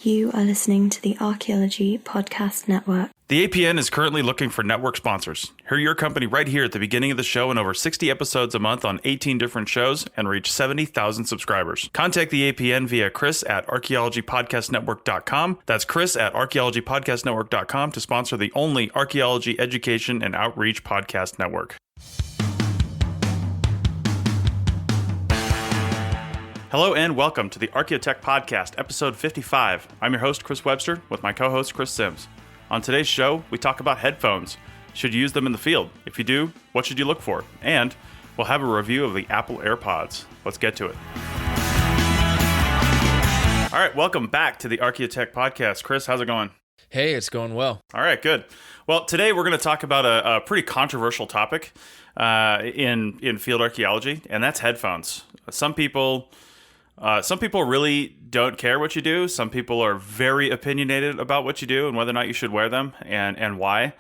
You are listening to the Archaeology Podcast Network. The APN is currently looking for network sponsors. Hear your company right here at the beginning of the show in over 60 episodes a month on 18 different shows and reach 70,000 subscribers. Contact the APN via Chris at archaeologypodcastnetwork.com. That's Chris at archaeologypodcastnetwork.com to sponsor the only archaeology education and outreach podcast network. Hello and welcome to the Archaeotech Podcast, episode 55. I'm your host, Chris Webster, with my co-host, Chris Sims. On today's show, we talk about headphones. Should you use them in the field? If you do, what should you look for? And we'll have a review of the Apple AirPods. Let's get to it. All right, welcome back to the Archaeotech Podcast. Chris, how's it going? Hey, it's going well. All right, good. Well, today we're going to talk about a pretty controversial topic in field archaeology, and that's headphones. Some people really don't care what you do. Some people are very opinionated about what you do and whether or not you should wear them and why.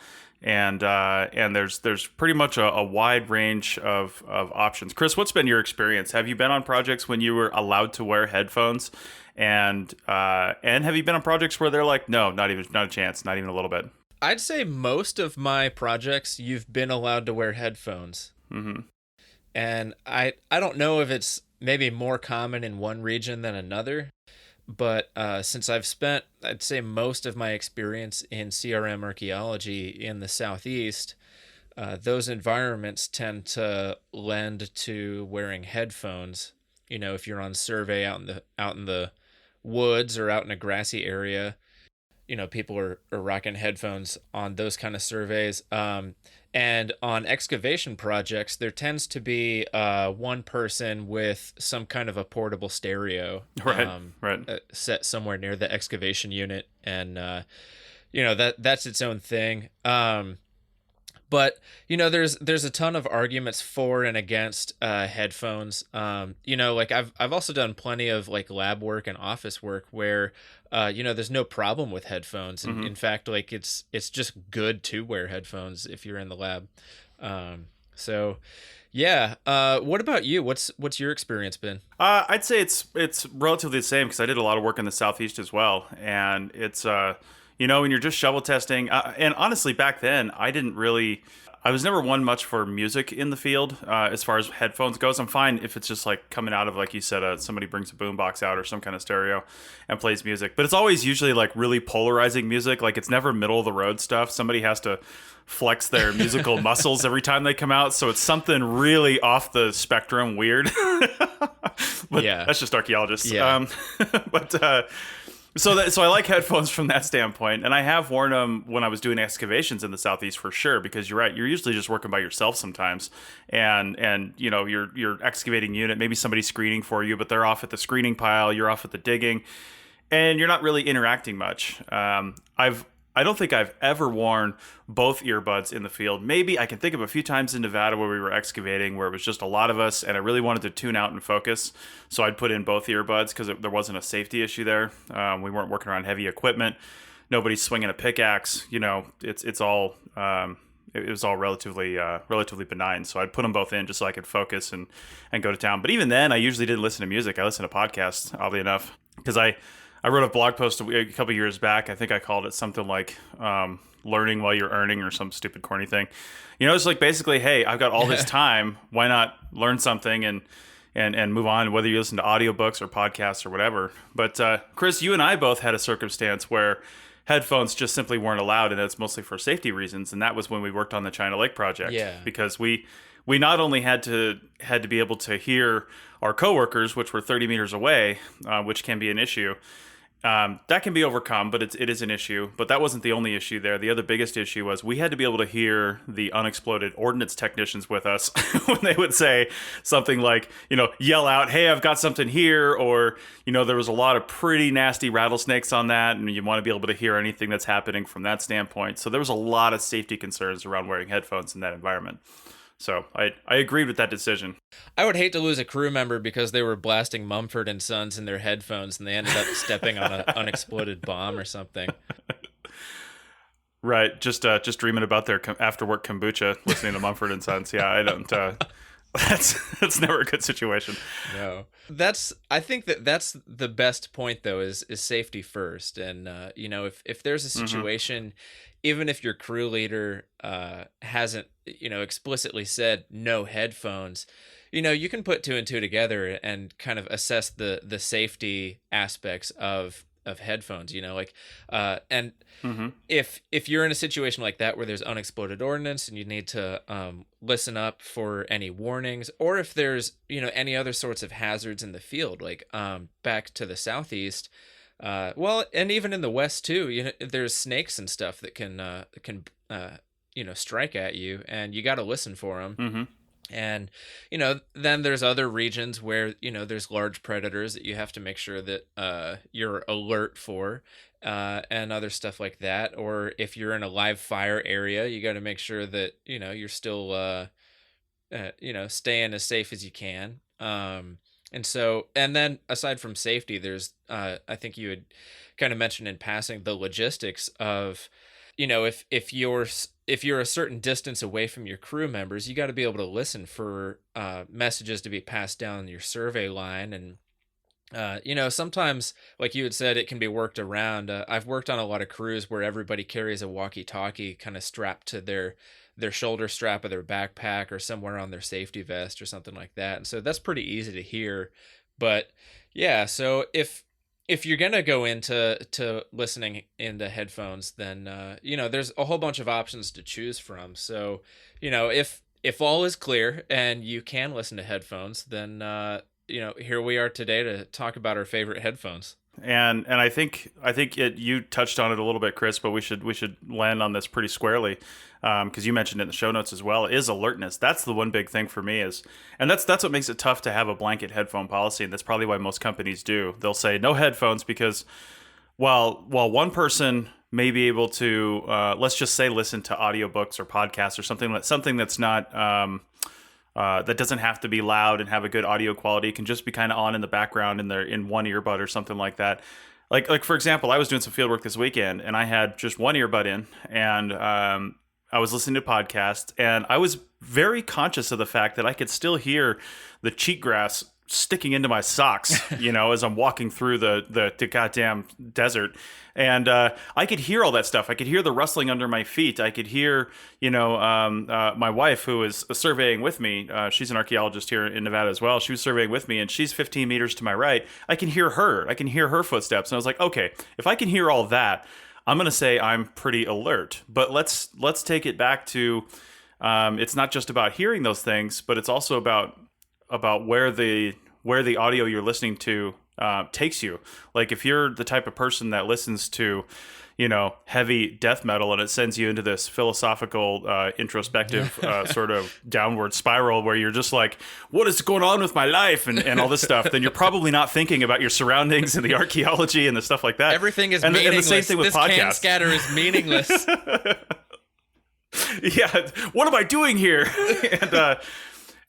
And there's pretty much a wide range of options. Chris, what's been your experience? Have you been on projects when you were allowed to wear headphones? And have you been on projects where they're like, no, not a chance, not even a little bit? I'd say most of my projects, you've been allowed to wear headphones. Mm-hmm. And I don't know if it's maybe more common in one region than another, but since I've spent, I'd say, most of my experience in CRM archaeology in the Southeast, those environments tend to lend to wearing headphones. You know, if you're on survey out in the woods or out in a grassy area, you know, people are rocking headphones on those kind of surveys. And on excavation projects, there tends to be one person with some kind of a portable stereo, right, set somewhere near the excavation unit, and you know, that's its own thing. But you know, there's a ton of arguments for and against headphones. You know, like I've also done plenty of like lab work and office work where you know, there's no problem with headphones. And in fact, like it's just good to wear headphones if you're in the lab. So yeah. What about you? What's your experience been? I'd say it's relatively the same because I did a lot of work in the Southeast as well, and it's you know, when you're just shovel testing, and honestly, back then, I was never one much for music in the field as far as headphones goes. I'm fine if it's just like coming out of, like you said, somebody brings a boombox out or some kind of stereo and plays music. But it's always usually like really polarizing music. Like it's never middle of the road stuff. Somebody has to flex their musical muscles every time they come out. So it's something really off the spectrum weird. But yeah, that's just archaeologists. Yeah. So I like headphones from that standpoint, and I have worn them when I was doing excavations in the Southeast for sure, because you're right, you're usually just working by yourself sometimes, and you know, you're excavating unit, maybe somebody's screening for you, but they're off at the screening pile, you're off at the digging, and you're not really interacting much. I don't think I've ever worn both earbuds in the field. Maybe I can think of a few times in Nevada where we were excavating where it was just a lot of us and I really wanted to tune out and focus. So I'd put in both earbuds because there wasn't a safety issue there. We weren't working around heavy equipment. Nobody's swinging a pickaxe. You know, it's all it was all relatively benign. So I'd put them both in just so I could focus and go to town. But even then, I usually didn't listen to music. I listened to podcasts, oddly enough, because I wrote a blog post a couple years back. I think I called it something like learning while you're earning or some stupid corny thing. You know, it's like basically, hey, I've got all this time. Why not learn something and move on, whether you listen to audiobooks or podcasts or whatever. But Chris, you and I both had a circumstance where headphones just simply weren't allowed, and it's mostly for safety reasons. And that was when we worked on the China Lake project. Yeah. Because we not only had to be able to hear our coworkers, which were 30 meters away, which can be an issue. That can be overcome, but it is an issue. But that wasn't the only issue there. The other biggest issue was we had to be able to hear the unexploded ordnance technicians with us when they would say something like, you know, yell out, hey, I've got something here. Or, you know, there was a lot of pretty nasty rattlesnakes on that, and you want to be able to hear anything that's happening from that standpoint. So there was a lot of safety concerns around wearing headphones in that environment. So I agreed with that decision. I would hate to lose a crew member because they were blasting Mumford and Sons in their headphones and they ended up stepping on an unexploded bomb or something. Right, just dreaming about their after work kombucha, listening to Mumford and Sons. Yeah, I don't. That's never a good situation. No. I think that's the best point though, is safety first. And if there's a situation, even if your crew leader hasn't, explicitly said no headphones, you can put two and two together and kind of assess the safety aspects of headphones, and if you're in a situation like that where there's unexploded ordnance and you need to listen up for any warnings, or if there's any other sorts of hazards in the field, like back to the southeast, well, and even in the west too, there's snakes and stuff that can strike at you, and you got to listen for them. And, then there's other regions where, there's large predators that you have to make sure that you're alert for, and other stuff like that. Or if you're in a live fire area, you got to make sure that, you're still, staying as safe as you can. And then aside from safety, there's, I think you had kind of mentioned in passing the logistics of, if you're a certain distance away from your crew members, you got to be able to listen for messages to be passed down your survey line. And sometimes, like you had said, it can be worked around. I've worked on a lot of crews where everybody carries a walkie-talkie kind of strapped to their shoulder strap of their backpack or somewhere on their safety vest or something like that. And so that's pretty easy to hear. But yeah, so if you're going to go into listening into headphones, then, there's a whole bunch of options to choose from. So, if all is clear and you can listen to headphones, then, here we are today to talk about our favorite headphones. And I think you touched on it a little bit, Chris, but we should land on this pretty squarely, because you mentioned it in the show notes as well. Is alertness. That's the one big thing for me and that's what makes it tough to have a blanket headphone policy, and that's probably why most companies do. They'll say no headphones because while one person may be able to let's just say listen to audiobooks or podcasts or something that's not that doesn't have to be loud and have a good audio quality. It can just be kind of on in the background in one earbud or something like that. Like for example, I was doing some field work this weekend and I had just one earbud in, and I was listening to podcasts, and I was very conscious of the fact that I could still hear the cheatgrass sticking into my socks, as I'm walking through the goddamn desert. And I could hear all that stuff. I could hear the rustling under my feet. I could hear, my wife, who is surveying with me. She's an archaeologist here in Nevada as well. She was surveying with me, and she's 15 meters to my right. I can hear her. I can hear her footsteps. And I was like, okay, if I can hear all that, I'm going to say I'm pretty alert. But let's take it back to, it's not just about hearing those things, but it's also about where the audio you're listening to takes you. Like if you're the type of person that listens to, heavy death metal, and it sends you into this philosophical, introspective sort of downward spiral where you're just like, what is going on with my life and all this stuff, then you're probably not thinking about your surroundings and the archaeology and the stuff like that. Everything is meaningless. And the same thing with podcasts. Can scatter is meaningless. Yeah, what am I doing here?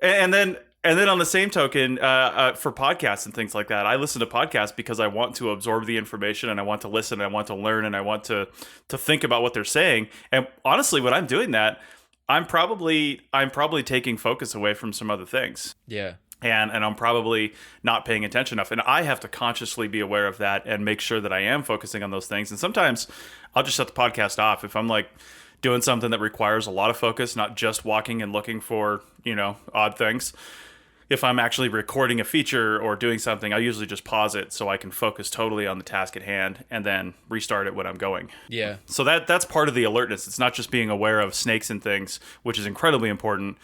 And then on the same token, for podcasts and things like that, I listen to podcasts because I want to absorb the information, and I want to listen, and I want to learn, and I want to think about what they're saying. And honestly, when I'm doing that, I'm probably taking focus away from some other things. Yeah. And I'm probably not paying attention enough. And I have to consciously be aware of that and make sure that I am focusing on those things. And sometimes I'll just shut the podcast off if I'm like doing something that requires a lot of focus, not just walking and looking for, odd things. If I'm actually recording a feature or doing something, I usually just pause it so I can focus totally on the task at hand and then restart it when I'm going. Yeah. So that's part of the alertness. It's not just being aware of snakes and things, which is incredibly important,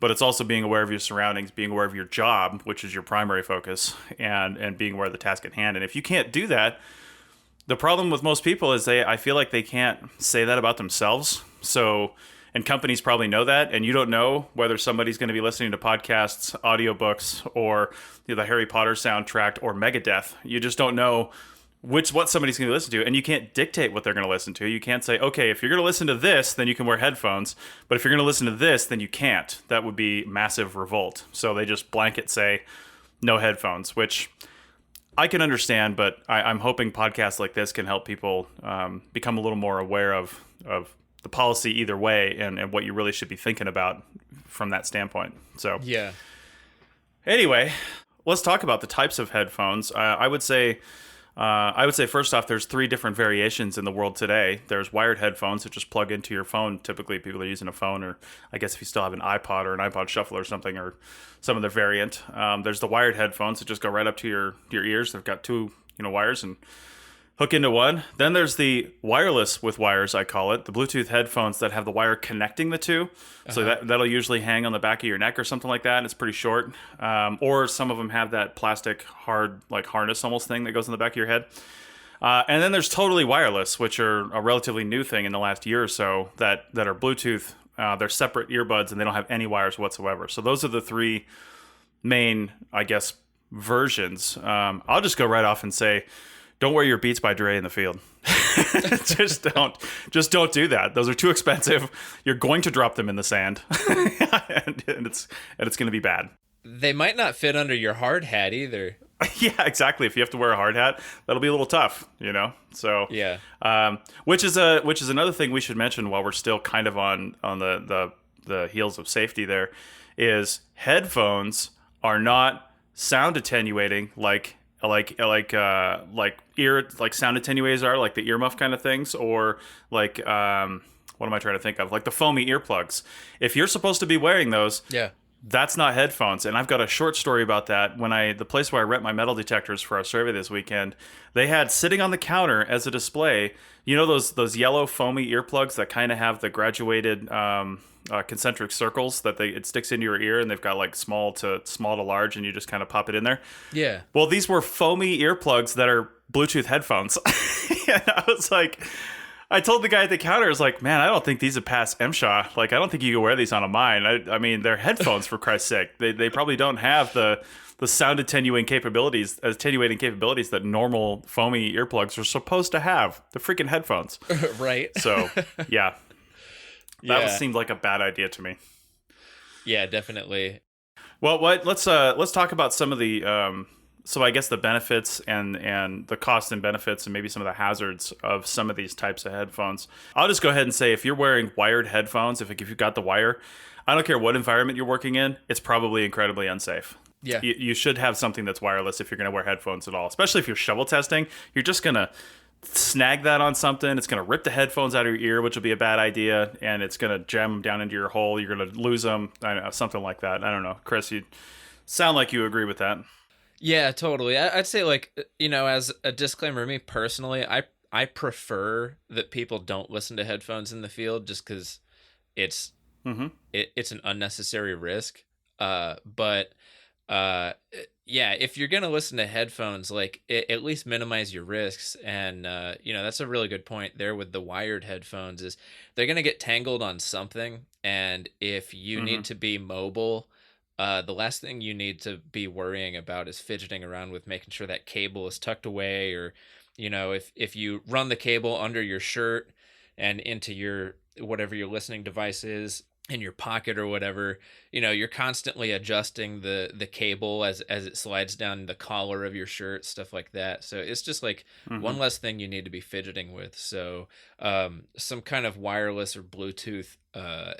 but it's also being aware of your surroundings, being aware of your job, which is your primary focus, and being aware of the task at hand. And if you can't do that, the problem with most people is I feel like they can't say that about themselves. And companies probably know that, and you don't know whether somebody's going to be listening to podcasts, audiobooks, or the Harry Potter soundtrack or Megadeth. You just don't know what somebody's going to listen to, and you can't dictate what they're going to listen to. You can't say, okay, if you're going to listen to this, then you can wear headphones, but if you're going to listen to this, then you can't. That would be massive revolt. So they just blanket say no headphones, which I can understand, but I'm hoping podcasts like this can help people become a little more aware of the policy either way, and what you really should be thinking about from that standpoint. So Yeah. anyway, let's talk about the types of headphones. I would say first off, there's 3 different variations in the world today. There's wired headphones that just plug into your phone. Typically, people are using a phone, or I guess if you still have an iPod or an iPod Shuffle or something, or some other variant. There's the wired headphones that just go right up to your ears. They've got 2 wires and hook into one. Then there's the wireless with wires, I call it, the Bluetooth headphones that have the wire connecting the 2. So that'll usually hang on the back of your neck or something like that, and it's pretty short. Or some of them have that plastic hard, like harness almost thing that goes on the back of your head. And then there's totally wireless, which are a relatively new thing in the last year or so that are Bluetooth. They're separate earbuds, and they don't have any wires whatsoever. So those are the 3 main, I guess, versions. I'll just go right off and say, don't wear your Beats by Dre in the field. Just don't do that. Those are too expensive. You're going to drop them in the sand, and it's going to be bad. They might not fit under your hard hat either. Yeah, exactly. If you have to wear a hard hat, that'll be a little tough, So yeah, which is another thing we should mention while we're still kind of on the heels of safety. There is headphones are not sound attenuating like sound attenuators are, like the earmuff kind of things, or like what am I trying to think of? Like the foamy earplugs. If you're supposed to be wearing those, yeah, that's not headphones. And I've got a short story about that. The place where I rent my metal detectors for our survey this weekend, they had sitting on the counter as a display, those yellow foamy earplugs that kind of have the graduated concentric circles that it sticks into your ear, and they've got like small to large, and you just kind of pop it in there. Yeah. Well, these were foamy earplugs that are Bluetooth headphones. And I was like, I told the guy at the counter, I was like, man, I don't think these would pass MSHA. Like, I don't think you can wear these on a mine. I mean, they're headphones, for Christ's sake. They probably don't have the sound attenuating capabilities that normal foamy earplugs are supposed to have. They're freaking headphones. Right. So, yeah. That seemed like a bad idea to me. Yeah, definitely. Well, let's talk about some of the so I guess the benefits and the costs and benefits, and maybe some of the hazards of some of these types of headphones. I'll just go ahead and say, if you're wearing wired headphones, if you've got the wire, I don't care what environment you're working in, it's probably incredibly unsafe. Yeah. You should have something that's wireless if you're going to wear headphones at all, especially if you're shovel testing. You're just going to snag that on something. It's going to rip the headphones out of your ear, which will be a bad idea, and it's going to jam them down into your hole. You're going to lose them. I don't know, something like that. I don't know. Chris, you sound like you agree with that. Yeah, totally. I'd say, like, as a disclaimer, me personally, I prefer that people don't listen to headphones in the field, just because it's it's an unnecessary risk. But yeah, if you're gonna listen to headphones, like, at least minimize your risks. And that's a really good point there with the wired headphones, is they're gonna get tangled on something, and if you need to be mobile, the last thing you need to be worrying about is fidgeting around with making sure that cable is tucked away, or if you run the cable under your shirt and into your whatever your listening device is in your pocket or whatever, you're constantly adjusting the cable as it slides down the collar of your shirt, stuff like that. So it's just like one less thing you need to be fidgeting with. So some kind of wireless or Bluetooth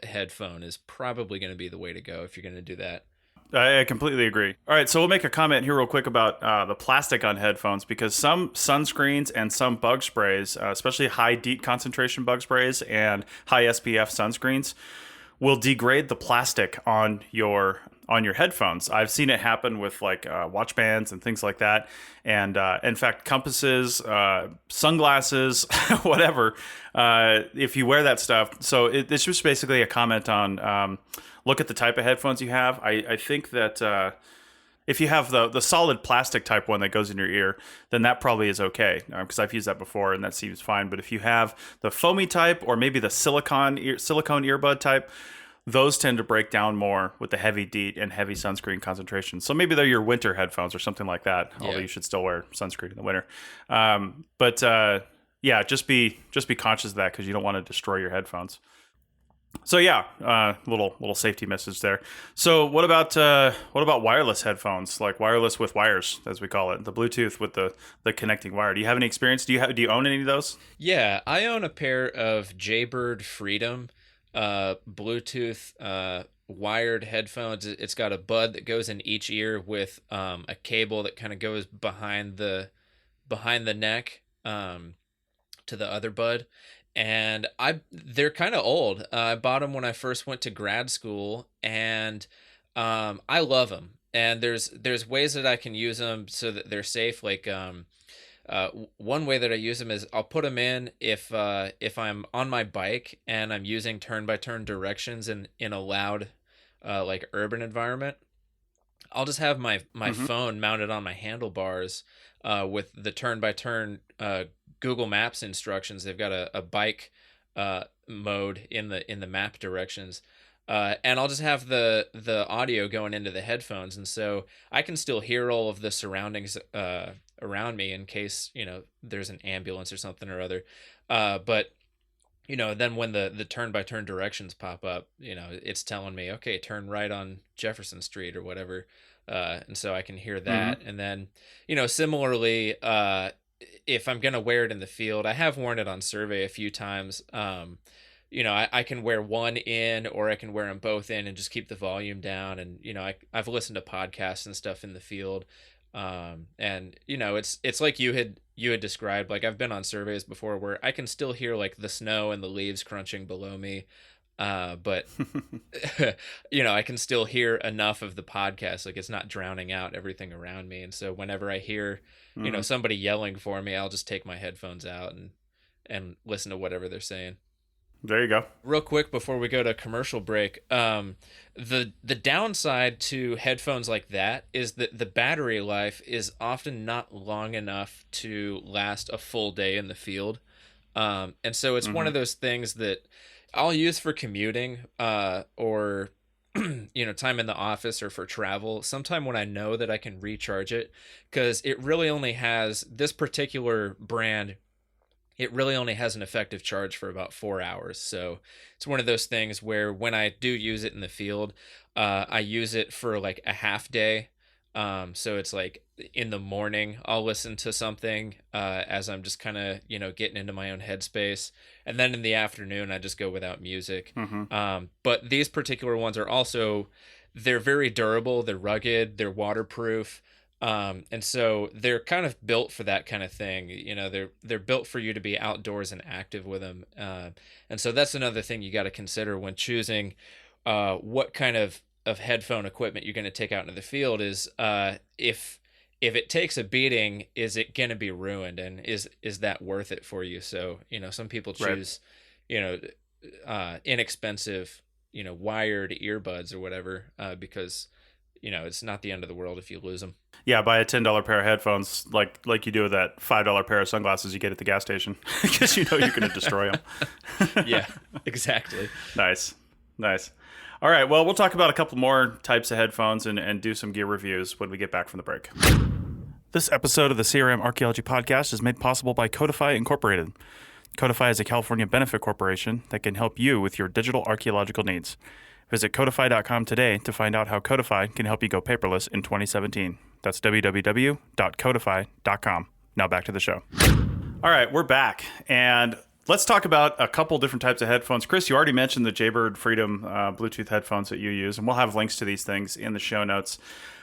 headphone is probably going to be the way to go if you're going to do that. I completely agree. All right, so we'll make a comment here real quick about the plastic on headphones, because some sunscreens and some bug sprays, especially high DEET concentration bug sprays and high SPF sunscreens, will degrade the plastic on your headphones. I've seen it happen with like watch bands and things like that. And in fact, compasses, sunglasses, whatever, if you wear that stuff. So it's just basically a comment on look at the type of headphones you have. I think that if you have the solid plastic type one that goes in your ear, then that probably is okay, because I've used that before and that seems fine. But if you have the foamy type, or maybe the silicone earbud type, those tend to break down more with the heavy DEET and heavy sunscreen concentration. So maybe they're your winter headphones or something like that, although you should still wear sunscreen in the winter. But just be conscious of that, because you don't want to destroy your headphones. So yeah, little safety message there. So what about wireless headphones, like wireless with wires, as we call it, the Bluetooth with the connecting wire? Do you have any experience? Do you own any of those? Yeah, I own a pair of Jaybird Freedom Bluetooth wired headphones. It's got a bud that goes in each ear with a cable that kind of goes behind the neck to the other bud. And they're kind of old. I bought them when I first went to grad school, and I love them. And there's ways that I can use them so that they're safe. Like one way that I use them is I'll put them in if I'm on my bike and I'm using turn by turn directions in a loud like urban environment. I'll just have my Mm-hmm. phone mounted on my handlebars with the turn by turn Google Maps instructions. They've got a bike mode in the map directions. And I'll just have the audio going into the headphones, and so I can still hear all of the surroundings around me in case there's an ambulance or something or other. But then when the turn by turn directions pop up, it's telling me, okay, turn right on Jefferson Street or whatever. And so I can hear that. Mm-hmm. And then, similarly, if I'm going to wear it in the field, I have worn it on survey a few times. I can wear one in, or I can wear them both in and just keep the volume down. And, I've listened to podcasts and stuff in the field. And it's like you had described. Like, I've been on surveys before where I can still hear like the snow and the leaves crunching below me, but I can still hear enough of the podcast, like it's not drowning out everything around me. And so whenever I hear Mm-hmm. somebody yelling for me, I'll just take my headphones out and listen to whatever they're saying. There you go. Real quick before we go to commercial break, the downside to headphones like that is that the battery life is often not long enough to last a full day in the field. And so it's one Mm-hmm. of those things that I'll use for commuting, or time in the office or for travel. Sometime when I know that I can recharge it, because it really only has this particular brand. It really only has an effective charge for about 4 hours. So it's one of those things where when I do use it in the field, I use it for like a half day. So it's like in the morning, I'll listen to something as I'm just kind of, getting into my own headspace. And then in the afternoon, I just go without music. Mm-hmm. But these particular ones are also, they're very durable, they're rugged, they're waterproof. And so they're kind of built for that kind of thing. They're built for you to be outdoors and active with them. And so that's another thing you got to consider when choosing what kind of headphone equipment you're going to take out into the field is if it takes a beating, is it going to be ruined, and is that worth it for you? So some people Right. choose you know inexpensive wired earbuds or whatever because it's not the end of the world if you lose them. Yeah, buy a $10 pair of headphones, like you do with that $5 pair of sunglasses you get at the gas station, because you're going to destroy them. Yeah, exactly. Nice, nice. All right, well, we'll talk about a couple more types of headphones and do some gear reviews when we get back from the break. This episode of the CRM Archaeology Podcast is made possible by Codify Incorporated. Codify is a California benefit corporation that can help you with your digital archaeological needs. Visit codify.com today to find out how Codify can help you go paperless in 2017. That's www.codify.com. Now back to the show. All right, we're back, and let's talk about a couple different types of headphones. Chris, you already mentioned the Jaybird Freedom Bluetooth headphones that you use, and we'll have links to these things in the show notes.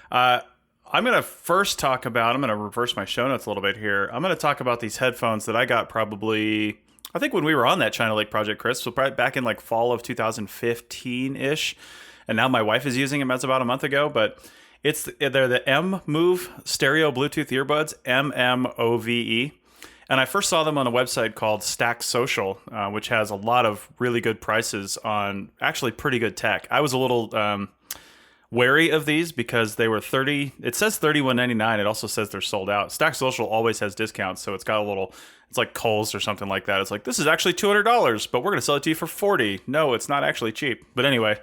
I'm going to first talk about, I'm going to reverse my show notes a little bit here. I'm going to talk about these headphones that I got probably, I think when we were on that China Lake project, Chris, so probably back in like fall of 2015-ish. And now my wife is using them as about a month ago, but they're the M Move stereo Bluetooth earbuds, MMOVE. And I first saw them on a website called Stack Social, which has a lot of really good prices on actually pretty good tech. I was a little wary of these because they were it says $31.99. It also says they're sold out. Stack Social always has discounts, so it's got it's like Kohl's or something like that. It's like, this is actually $200, but we're going to sell it to you for $40. No, it's not actually cheap. But anyway,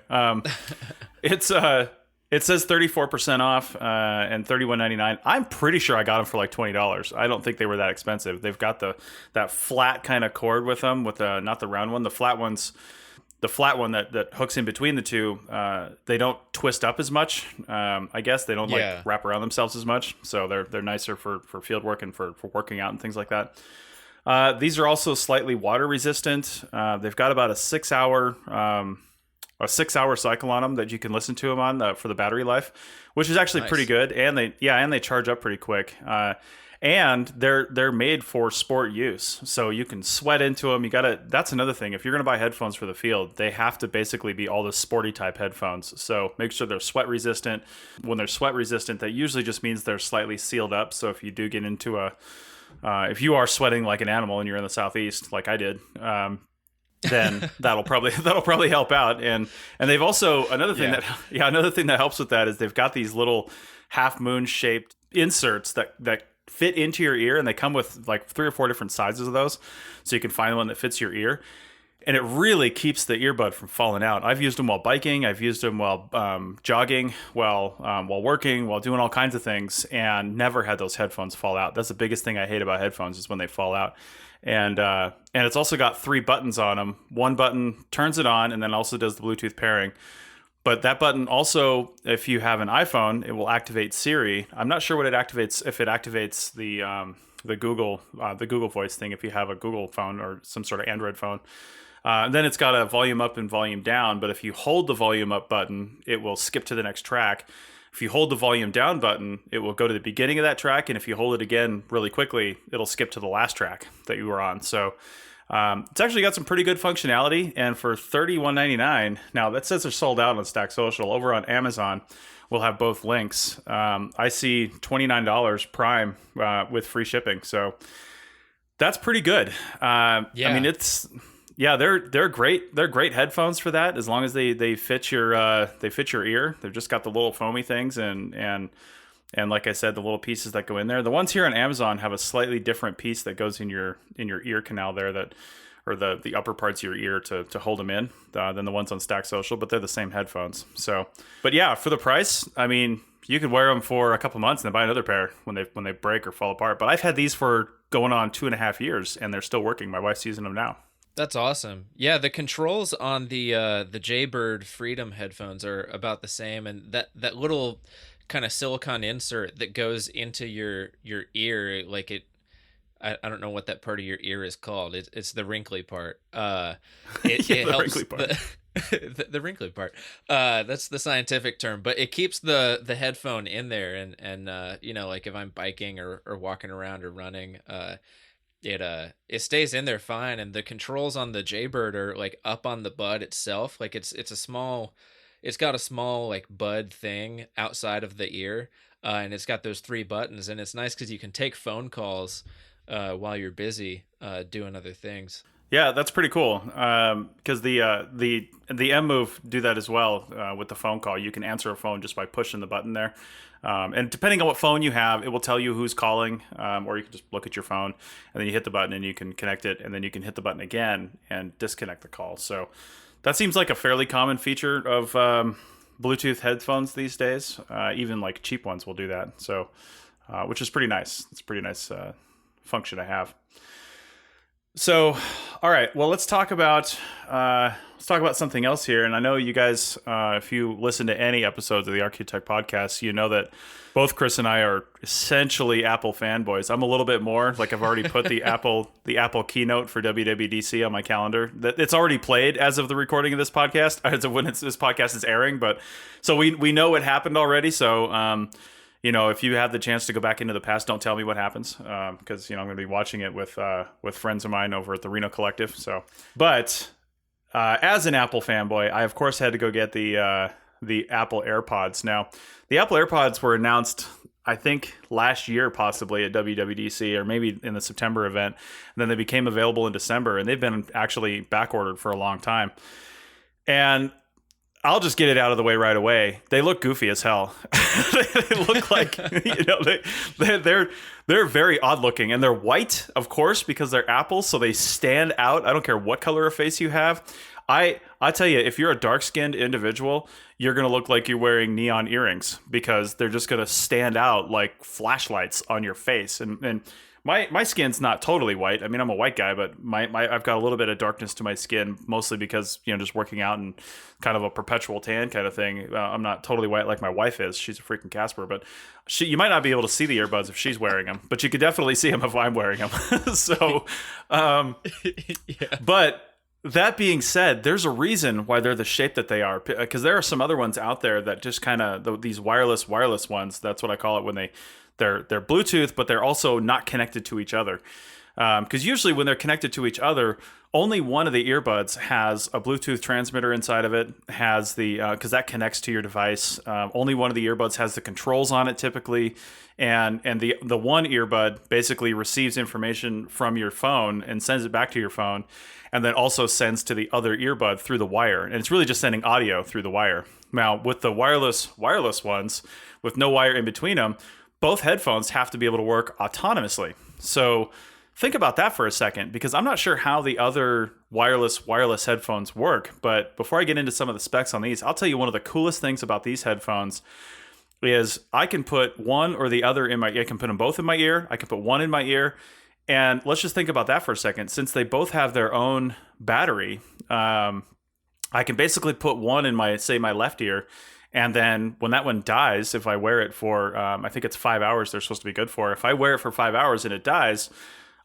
it says 34% off and $31.99. I'm pretty sure I got them for like $20. I don't think they were that expensive. They've got that flat kind of cord with them, with not the round one. The flat ones, the flat one that hooks in between the two, they don't twist up as much. I guess they don't like wrap around themselves as much, so they're nicer for field work and for working out and things like that. These are also slightly water resistant. They've got about a 6-hour cycle on them that you can listen to them on for the battery life, which is actually pretty good. And they charge up pretty quick. And they're made for sport use, so you can sweat into them. That's another thing. If you're gonna buy headphones for the field, they have to basically be all the sporty type headphones. So make sure they're sweat resistant. When they're sweat resistant, that usually just means they're slightly sealed up. So if you do get into if you are sweating like an animal and you're in the Southeast, like I did, then that'll probably help out. And they've also another thing that helps with that is they've got these little half moon shaped inserts that fit into your ear, and they come with like 3 or 4 different sizes of those, so you can find one that fits your ear, and it really keeps the earbud from falling out. I've used them while biking, I've used them while jogging, while working, while doing all kinds of things, and never had those headphones fall out. That's the biggest thing I hate about headphones, is when they fall out. And it's also got 3 buttons on them. One button turns it on and then also does the Bluetooth pairing. But that button also, if you have an iPhone, it will activate Siri. I'm not sure what it activates, if it activates the Google Voice thing, if you have a Google phone or some sort of Android phone. Then it's got a volume up and volume down. But if you hold the volume up button, it will skip to the next track. If you hold the volume down button, it will go to the beginning of that track. And if you hold it again really quickly, it'll skip to the last track that you were on. So it's actually got some pretty good functionality, and for $31.99, now that says they're sold out on Stack Social. Over on Amazon, we'll have both links. I see $29 Prime with free shipping, so that's pretty good. I mean, they're great. They're great headphones for that, as long as they fit your ear. They've just got the little foamy things and like I said, the little pieces that go in there. The ones here on Amazon have a slightly different piece that goes in your ear canal there, or the upper parts of your ear to hold them in, than the ones on Stack Social, but they're the same headphones. So, but yeah, for the price, I mean, you could wear them for a couple months and then buy another pair when they break or fall apart. But I've had these for going on 2.5 years, and they're still working. My wife's using them now. That's awesome. Yeah, the controls on the Jaybird Freedom headphones are about the same, and that little kind of silicone insert that goes into your ear, like I don't know what that part of your ear is called. It's the wrinkly part. It helps wrinkly part. The wrinkly part. That's the scientific term, but it keeps the headphone in there, and like if I'm biking or walking around or running, it stays in there fine. And the controls on the Jaybird are like up on the bud itself. Like it's got a small like bud thing outside of the ear, and it's got those 3 buttons, and it's nice because you can take phone calls while you're busy doing other things. Yeah, that's pretty cool. Because the M Move do that as well with the phone call. You can answer a phone just by pushing the button there. And depending on what phone you have, it will tell you who's calling, or you can just look at your phone and then you hit the button and you can connect it, and then you can hit the button again and disconnect the call. So that seems like a fairly common feature of Bluetooth headphones these days. Even like cheap ones will do that. So, which is pretty nice. It's a pretty nice function to have. So, all right. Well, let's talk about something else here. And I know you guys, if you listen to any episodes of the Archaeology podcast, you know that both Chris and I are essentially Apple fanboys. I'm a little bit more. Like, I've already put the Apple keynote for WWDC on my calendar. It's already played as of the recording of this podcast, as of when this podcast is airing. But so we know what happened already. So if you have the chance to go back into the past, don't tell me what happens, because I'm going to be watching it with friends of mine over at the Reno Collective. So, but as an Apple fanboy, I of course had to go get the Apple AirPods. Now, the Apple AirPods were announced, I think, last year, possibly at WWDC, or maybe in the September event. And then they became available in December, and they've been actually back ordered for a long time. And I'll just get it out of the way right away. They look goofy as hell. They look like, they're very odd looking, and they're white, of course, because they're Apple, so they stand out. I don't care what color of face you have. I tell you, if you're a dark-skinned individual, you're going to look like you're wearing neon earrings, because they're just going to stand out like flashlights on your face. And My skin's not totally white. I mean, I'm a white guy, but I've got a little bit of darkness to my skin, mostly because, just working out and kind of a perpetual tan kind of thing. I'm not totally white like my wife is. She's a freaking Casper, but you might not be able to see the earbuds if she's wearing them, but you could definitely see them if I'm wearing them. So, Yeah. but that being said, there's a reason why they're the shape that they are, because there are some other ones out there that just kind of these wireless ones. That's what I call it when they're Bluetooth, but they're also not connected to each other. Because usually when they're connected to each other, only one of the earbuds has a Bluetooth transmitter inside of it, has because that connects to your device. Only one of the earbuds has the controls on it typically. And the one earbud basically receives information from your phone and sends it back to your phone, and then also sends to the other earbud through the wire. And it's really just sending audio through the wire. Now, with the wireless ones, with no wire in between them, both headphones have to be able to work autonomously. So think about that for a second, because I'm not sure how the other wireless headphones work. But before I get into some of the specs on these, I'll tell you one of the coolest things about these headphones is I can put one or the other in my ear. I can put them both in my ear. I can put one in my ear. And let's just think about that for a second. Since they both have their own battery, I can basically put one in my left ear. And then when that one dies, if I wear it for, I think it's 5 hours they're supposed to be good for. If I wear it for 5 hours and it dies,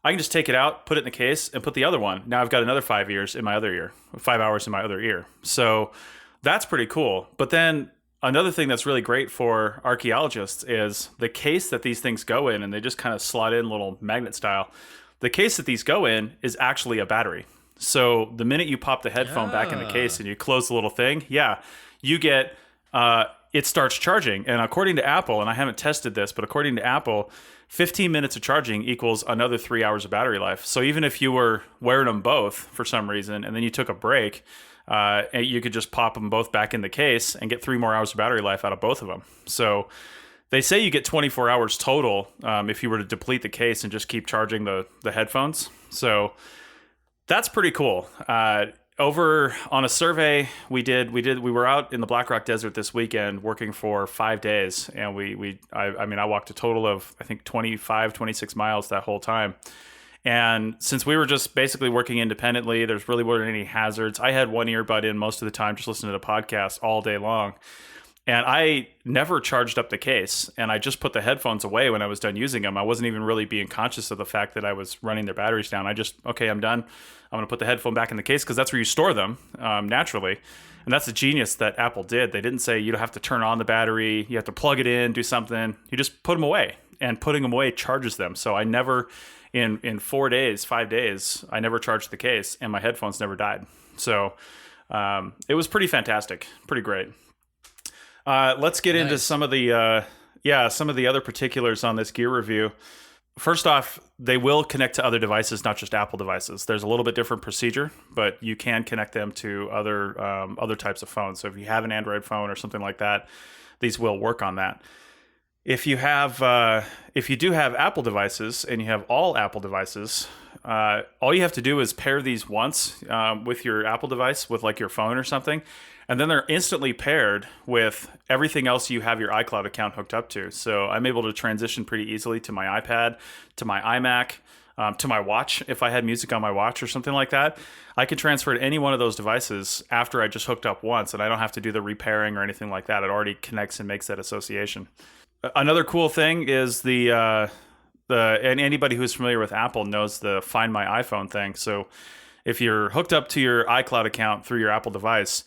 I can just take it out, put it in the case, and put the other one. Now I've got another 5 years in my other ear, 5 hours in my other ear. So that's pretty cool. But then another thing that's really great for archaeologists is the case that these things go in, and they just kind of slot in little magnet style. The case that these go in is actually a battery. So the minute you pop the headphone back in the case and you close the little thing, you get... it starts charging. And according to Apple, and I haven't tested this, but according to Apple, 15 minutes of charging equals another 3 hours of battery life. So even if you were wearing them both for some reason, and then you took a break, you could just pop them both back in the case and get 3 more hours of battery life out of both of them. So they say you get 24 hours total if you were to deplete the case and just keep charging the headphones. So that's pretty cool. Over on a survey we were out in the Black Rock Desert this weekend working for 5 days, and I walked a total of, I think, 26 miles that whole time. And since we were just basically working independently, there's really weren't any hazards. I had one earbud in most of the time, just listening to the podcast all day long. And I never charged up the case, and I just put the headphones away when I was done using them. I wasn't even really being conscious of the fact that I was running their batteries down. I'm done. I'm going to put the headphone back in the case, because that's where you store them naturally. And that's the genius that Apple did. They didn't say you don't have to turn on the battery, you have to plug it in, do something. You just put them away, and putting them away charges them. So I never, in 5 days, I never charged the case, and my headphones never died. So it was pretty fantastic, pretty great. Let's get into some of the other particulars on this gear review. First off, they will connect to other devices, not just Apple devices. There's a little bit different procedure, but you can connect them to other types of phones. So if you have an Android phone or something like that, these will work on that. If you do have Apple devices and you have all Apple devices, all you have to do is pair these once with your Apple device with like your phone or something, and then they're instantly paired with everything else you have your iCloud account hooked up to. So I'm able to transition pretty easily to my iPad, to my iMac, to my watch. If I had music on my watch or something like that, I can transfer to any one of those devices after I just hooked up once, and I don't have to do the repairing or anything like that. It already connects and makes that association. Another cool thing is and anybody who's familiar with Apple knows the Find My iPhone thing. So if you're hooked up to your iCloud account through your Apple device,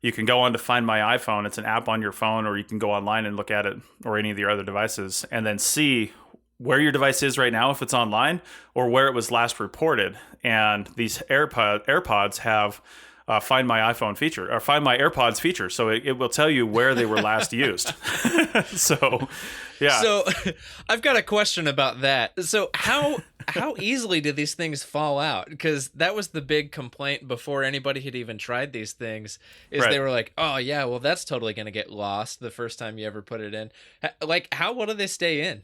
you can go on to Find My iPhone. It's an app on your phone, or you can go online and look at it, or any of your other devices, and then see where your device is right now, if it's online, or where it was last reported. And these AirPods have Find My iPhone feature, or Find My AirPods feature. So it will tell you where they were last used. So, yeah. So I've got a question about that. So how easily did these things fall out? Because that was the big complaint before anybody had even tried these things, is They were like, oh yeah, well that's totally going to get lost the first time you ever put it in. Like, what do they stay in?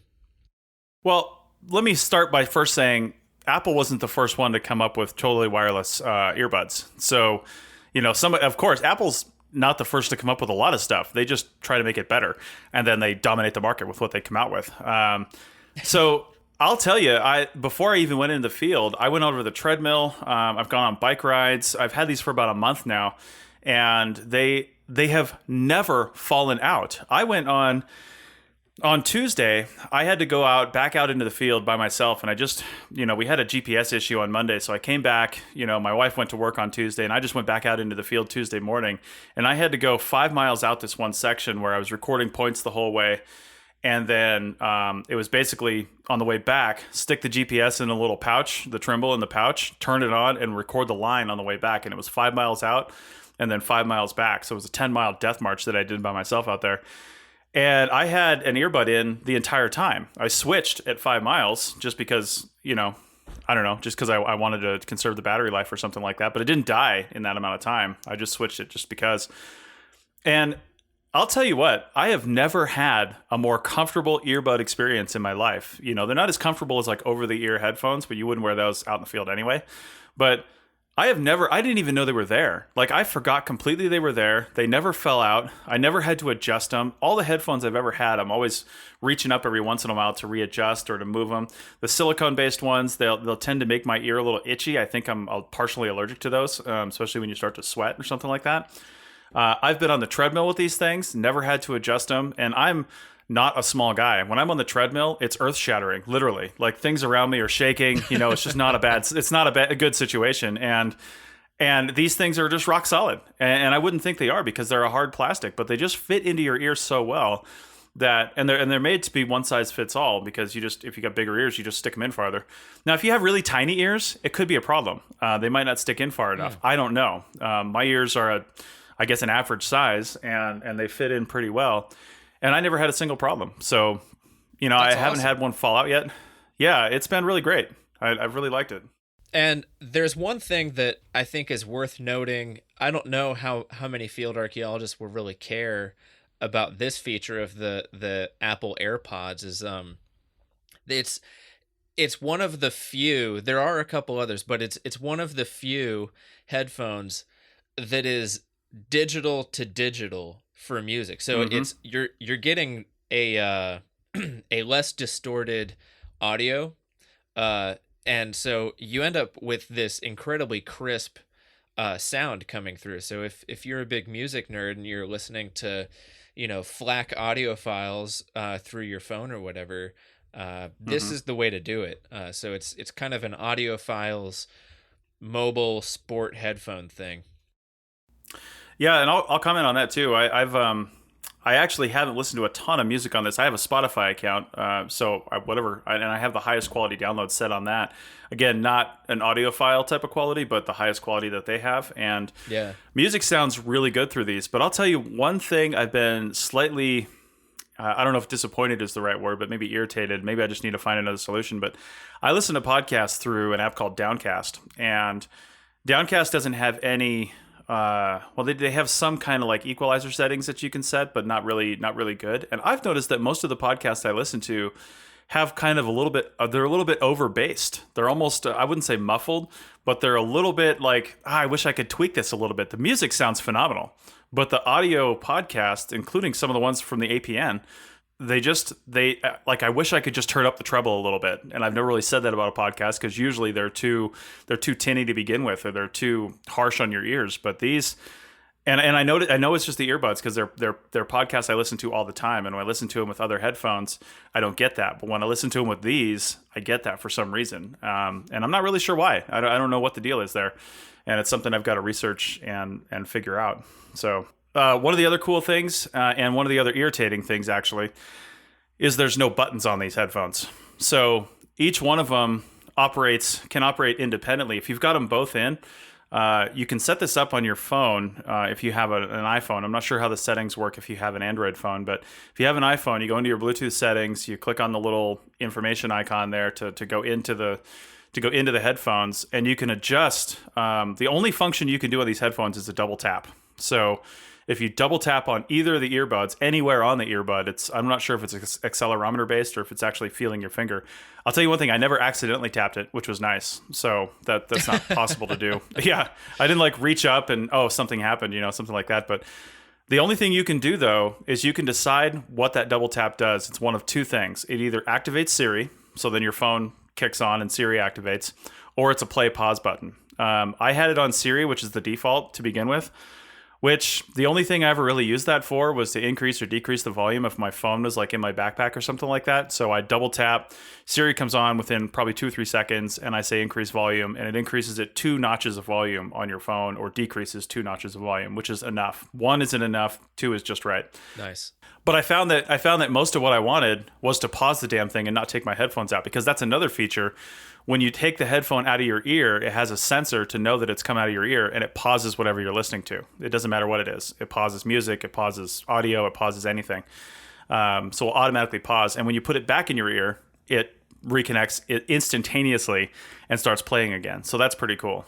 Well, let me start by first saying Apple wasn't the first one to come up with totally wireless earbuds. So, of course, Apple's not the first to come up with a lot of stuff. They just try to make it better, and then they dominate the market with what they come out with. So I'll tell you, before I even went into the field, I went over the treadmill. I've gone on bike rides. I've had these for about a month now, and they have never fallen out. I went on Tuesday. I had to go back out into the field by myself, and I just, we had a GPS issue on Monday, so I came back. My wife went to work on Tuesday, and I just went back out into the field Tuesday morning, and I had to go 5 miles out this one section where I was recording points the whole way. And then it was basically on the way back, stick the GPS in a little pouch, the Trimble in the pouch, turn it on, and record the line on the way back. And it was 5 miles out and then 5 miles back. So it was a 10-mile death march that I did by myself out there. And I had an earbud in the entire time. I switched at 5 miles just because, I don't know, just because I wanted to conserve the battery life or something like that. But it didn't die in that amount of time. I just switched it just because. And I'll tell you what, I have never had a more comfortable earbud experience in my life. They're not as comfortable as like over-the-ear headphones, but you wouldn't wear those out in the field anyway. But I didn't even know they were there. Like, I forgot completely they were there. They never fell out. I never had to adjust them. All the headphones I've ever had, I'm always reaching up every once in a while to readjust or to move them. The silicone-based ones, they'll tend to make my ear a little itchy. I think I'm partially allergic to those, especially when you start to sweat or something like that. I've been on the treadmill with these things, never had to adjust them, and I'm not a small guy. When I'm on the treadmill, it's earth-shattering, literally. Like, things around me are shaking. It's just not a good situation. And these things are just rock solid. And I wouldn't think they are because they're a hard plastic, but they just fit into your ear so well that, and they're made to be one size fits all, because if you got bigger ears, you just stick them in farther. Now, if you have really tiny ears, it could be a problem. They might not stick in far enough. I don't know. My ears are I guess an average size, and they fit in pretty well. And I never had a single problem. So, I haven't had one fall out yet. Yeah, it's been really great. I've really liked it. And there's one thing that I think is worth noting. I don't know how many field archaeologists will really care about this feature of the Apple AirPods is it's one of the few, there are a couple others, but it's one of the few headphones that is digital to digital for music. So it's you're getting a a less distorted audio, and so you end up with this incredibly crisp sound coming through. So if you're a big music nerd and you're listening to FLAC audio files through your phone or whatever, this is the way to do it. So it's kind of an audiophiles mobile sport headphone thing. Yeah, and I'll comment on that too. I actually haven't listened to a ton of music on this. I have a Spotify account, and I have the highest quality download set on that. Again, not an audiophile type of quality, but the highest quality that they have. And yeah, music sounds really good through these. But I'll tell you one thing: I've been slightly, I don't know if disappointed is the right word, but maybe irritated. Maybe I just need to find another solution. But I listen to podcasts through an app called Downcast, and Downcast doesn't have any. They have some kind of like equalizer settings that you can set, but not really good. And I've noticed that most of the podcasts I listen to have kind of they're a little bit over-bassed. They're almost, I wouldn't say muffled, but they're a little bit like, I wish I could tweak this a little bit. The music sounds phenomenal, but the audio podcast, including some of the ones from the APN, I wish I could just turn up the treble a little bit. And I've never really said that about a podcast, because usually they're too tinny to begin with, or they're too harsh on your ears. But these, and I know it's just the earbuds, because they're podcasts I listen to all the time. And when I listen to them with other headphones, I don't get that. But when I listen to them with these, I get that for some reason. And I'm not really sure why. I don't know what the deal is there. And it's something I've got to research and figure out. So one of the other cool things, and one of the other irritating things actually, is there's no buttons on these headphones. So each one of them can operate independently. If you've got them both in, you can set this up on your phone if you have an iPhone. I'm not sure how the settings work if you have an Android phone, but if you have an iPhone, you go into your Bluetooth settings, you click on the little information icon there to go into the headphones, and you can adjust. The only function you can do on these headphones is a double tap. So if you double tap on either of the earbuds, anywhere on the earbud, I'm not sure if it's accelerometer based or if it's actually feeling your finger. I'll tell you one thing, I never accidentally tapped it, which was nice. So that's not possible to do. Yeah, I didn't reach up and, something happened, something like that. But the only thing you can do, though, is you can decide what that double tap does. It's one of two things. It either activates Siri. so then your phone kicks on and Siri activates, or it's a play pause button. I had it on Siri, which is the default to begin with, which the only thing I ever really used that for was to increase or decrease the volume if my phone was like in my backpack or something like that. So I double tap, Siri comes on within probably 2 or 3 seconds, and I say increase volume, and it increases it 2 notches of volume on your phone, or decreases 2 notches of volume, which is enough. 1 isn't enough, 2 is just right. Nice. But I found that most of what I wanted was to pause the damn thing and not take my headphones out, because that's another feature. When you take the headphone out of your ear, it has a sensor to know that it's come out of your ear, and it pauses whatever you're listening to. It doesn't matter what it is. It pauses music, it pauses audio, it pauses anything. So it'll automatically pause. And when you put it back in your ear, it reconnects it instantaneously and starts playing again. So that's pretty cool.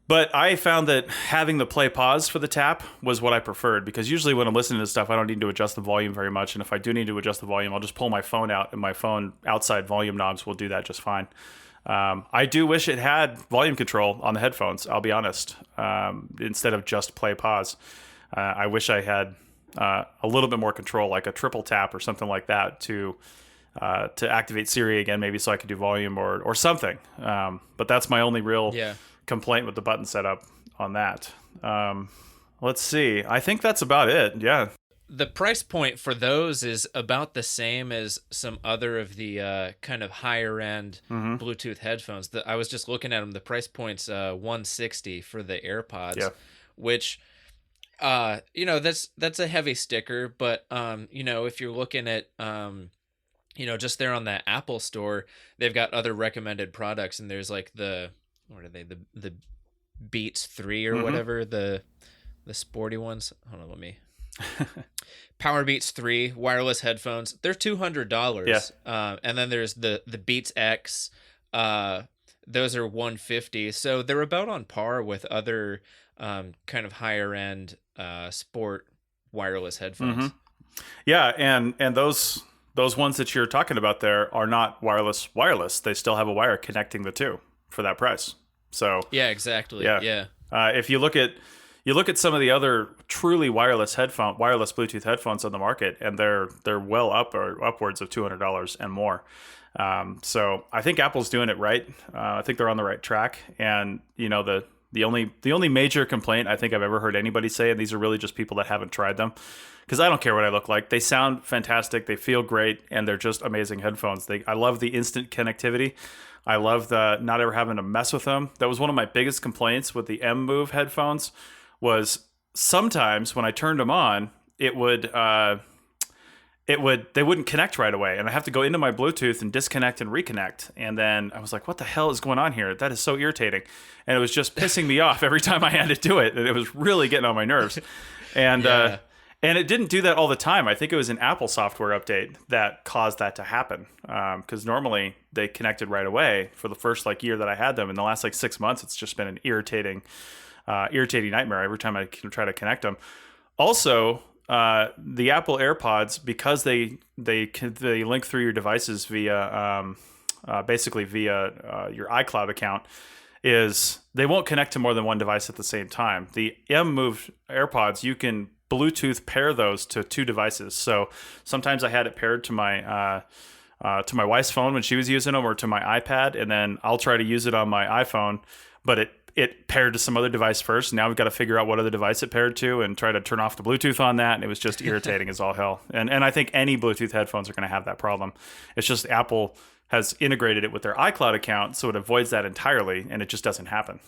But I found that having the play pause for the tap was what I preferred, because usually when I'm listening to stuff, I don't need to adjust the volume very much. And if I do need to adjust the volume, I'll just pull my phone out, and my phone outside volume knobs will do that just fine. I do wish it had volume control on the headphones, I'll be honest, instead of just play pause. I wish I had a little bit more control, like a triple tap or something like that to activate Siri again, maybe, so I could do volume or something. But that's my only real complaint with the button setup on that. Let's see. I think that's about it. Yeah. The price point for those is about the same as some other of the kind of higher end Bluetooth headphones. I was just looking at them. The price point's $160 for the AirPods, which that's a heavy sticker. But if you're looking at just there on that Apple store, they've got other recommended products, and there's like what are they? The Beats 3 or whatever, the sporty ones. Hold on, let me. Power Beats 3 wireless headphones. They're $200. Yeah. And then there's the Beats X. Those are $150. So they're about on par with other kind of higher end sport wireless headphones. Yeah, and those ones that you're talking about there are not wireless. They still have a wire connecting the two for that price. So yeah, exactly. Yeah. If you look at some of the other truly wireless Bluetooth headphones on the market, and they're well upwards of $200 and more. So I think Apple's doing it right. I think they're on the right track. And the only major complaint I think I've ever heard anybody say, and these are really just people that haven't tried them, because I don't care what I look like. They sound fantastic. They feel great, and they're just amazing headphones. I love the instant connectivity. I love the not ever having to mess with them. That was one of my biggest complaints with the M Move headphones, was sometimes when I turned them on, they wouldn't connect right away, and I have to go into my Bluetooth and disconnect and reconnect. And then I was like, what the hell is going on here? That is so irritating. And it was just pissing me off every time I had to do it. And it was really getting on my nerves. And and it didn't do that all the time. I think it was an Apple software update that caused that to happen. Because normally they connected right away for the first year that I had them. In the last 6 months, it's just been an irritating nightmare every time I try to connect them. Also, the Apple AirPods, because they link through your devices via your iCloud account, is they won't connect to more than one device at the same time. The M Move AirPods, you can Bluetooth pair those to 2 devices. So sometimes I had it paired to my wife's phone when she was using them, or to my iPad, and then I'll try to use it on my iPhone, but it paired to some other device first. Now we've got to figure out what other device it paired to and try to turn off the Bluetooth on that. And it was just irritating as all hell. And I think any Bluetooth headphones are going to have that problem. It's just Apple has integrated it with their iCloud account, so it avoids that entirely, and it just doesn't happen.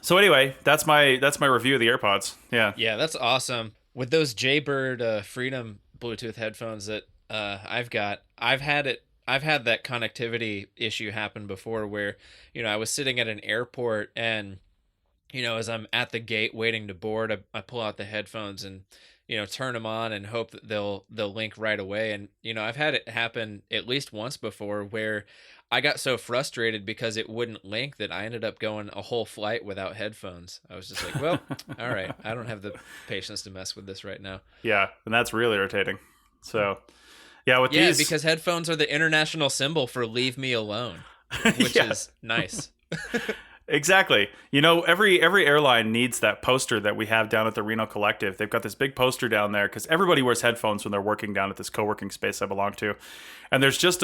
So anyway, that's my review of the AirPods. Yeah, that's awesome. With those Jaybird Freedom Bluetooth headphones that I've got, I've had that connectivity issue happen before, where I was sitting at an airport, and as I'm at the gate waiting to board, I pull out the headphones and turn them on and hope that they'll link right away. And I've had it happen at least once before, where I got so frustrated because it wouldn't link that I ended up going a whole flight without headphones. I was just like, well, all right, I don't have the patience to mess with this right now. Yeah, and that's really irritating. So these, because headphones are the international symbol for leave me alone, which is nice. Exactly. You know, every airline needs that poster that we have down at the Reno Collective. They've got this big poster down there because everybody wears headphones when they're working down at this co-working space I belong to. And there's just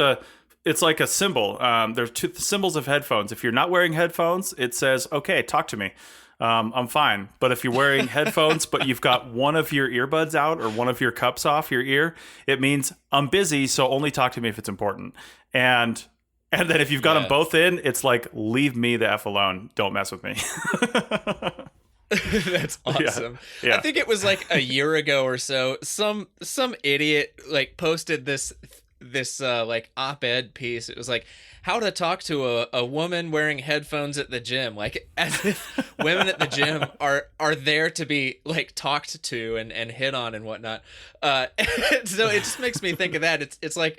it's like a symbol. There's two symbols of headphones. If you're not wearing headphones, it says, okay, talk to me. I'm fine. But if you're wearing headphones, but you've got one of your earbuds out or one of your cups off your ear, it means I'm busy, so only talk to me if it's important. And then if you've got them both in, it's like, leave me the F alone. Don't mess with me. That's awesome. Yeah. I think it was like a year ago or so. Some idiot like posted this like op-ed piece. It was like how to talk to a woman wearing headphones at the gym, like as if women at the gym are there to be like talked to and hit on and whatnot. So it just makes me think of that. It's like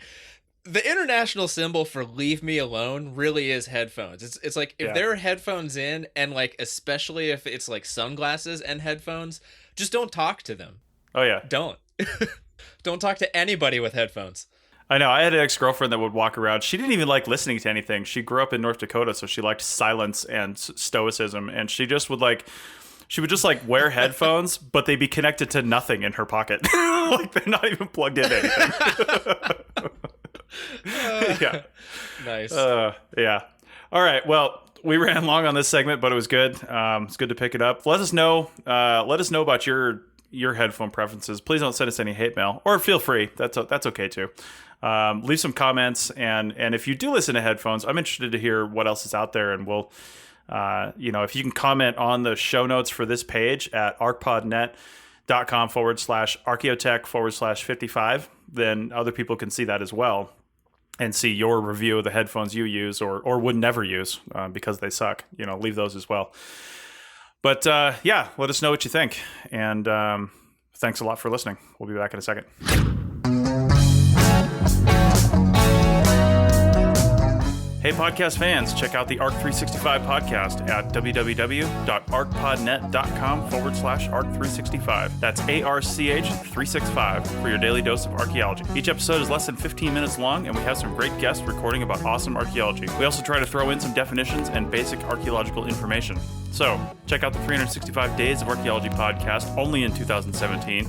the international symbol for leave me alone really is headphones. It's like if there are headphones in, and like especially if it's like sunglasses and headphones, just don't talk to them. Oh yeah. Don't talk to anybody with headphones. I know. I had an ex-girlfriend that would walk around. She didn't even like listening to anything. She grew up in North Dakota, so she liked silence and stoicism, and she just would just like wear headphones, but they'd be connected to nothing in her pocket. Like they're not even plugged into anything. Yeah. Nice. Yeah. All right. Well, we ran long on this segment, but it was good. It's good to pick it up. Let us know about your headphone preferences. Please don't send us any hate mail, or feel free. That's okay too. Leave some comments, and if you do listen to headphones, I'm interested to hear what else is out there, and we'll, if you can comment on the show notes for this page at arcpodnet.com/archaeotech/55, then other people can see that as well and see your review of the headphones you use or would never use because they suck. Leave those as well. But let us know what you think. And thanks a lot for listening. We'll be back in a second. Hey, podcast fans, check out the Arc 365 podcast at www.arcpodnet.com/Arc365. That's ARCH365 for your daily dose of archaeology. Each episode is less than 15 minutes long, and we have some great guests recording about awesome archaeology. We also try to throw in some definitions and basic archaeological information. So, check out the 365 Days of Archaeology podcast only in 2017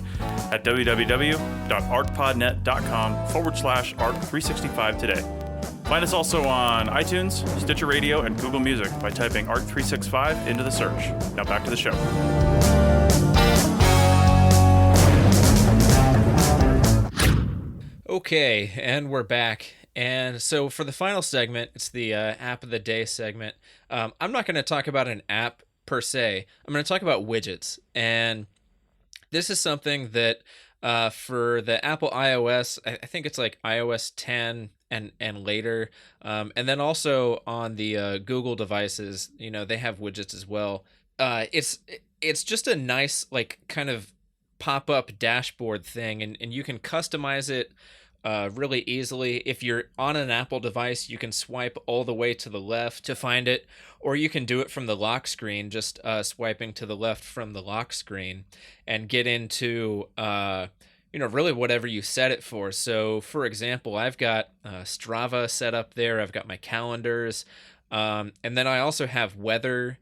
at www.arcpodnet.com/Arc365 today. Find us also on iTunes, Stitcher Radio, and Google Music by typing ARC365 into the search. Now back to the show. Okay, and we're back. And so for the final segment, it's the app of the day segment. I'm not going to talk about an app per se. I'm going to talk about widgets. And this is something that for the Apple iOS, I think it's like iOS 10 and later, and then also on the Google devices, they have widgets as well. It's just a nice like kind of pop-up dashboard thing, and you can customize it really easily. If you're on an Apple device, you can swipe all the way to the left to find it, or you can do it from the lock screen, just swiping to the left from the lock screen, and get into really whatever you set it for. So for example, I've got Strava set up there. I've got my calendars, and then I also have weather,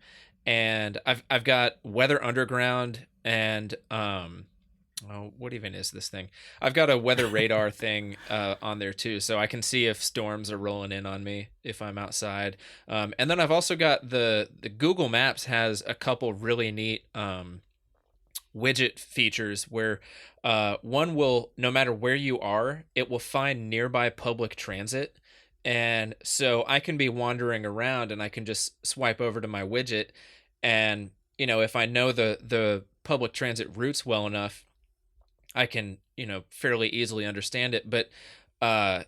and I've got Weather Underground, and what even is this thing? I've got a weather radar thing on there too, so I can see if storms are rolling in on me if I'm outside. And then I've also got the Google Maps has a couple really neat widget features where one will, no matter where you are, it will find nearby public transit. And so I can be wandering around and I can just swipe over to my widget, and if I know the public transit routes well enough, I can fairly easily understand it. But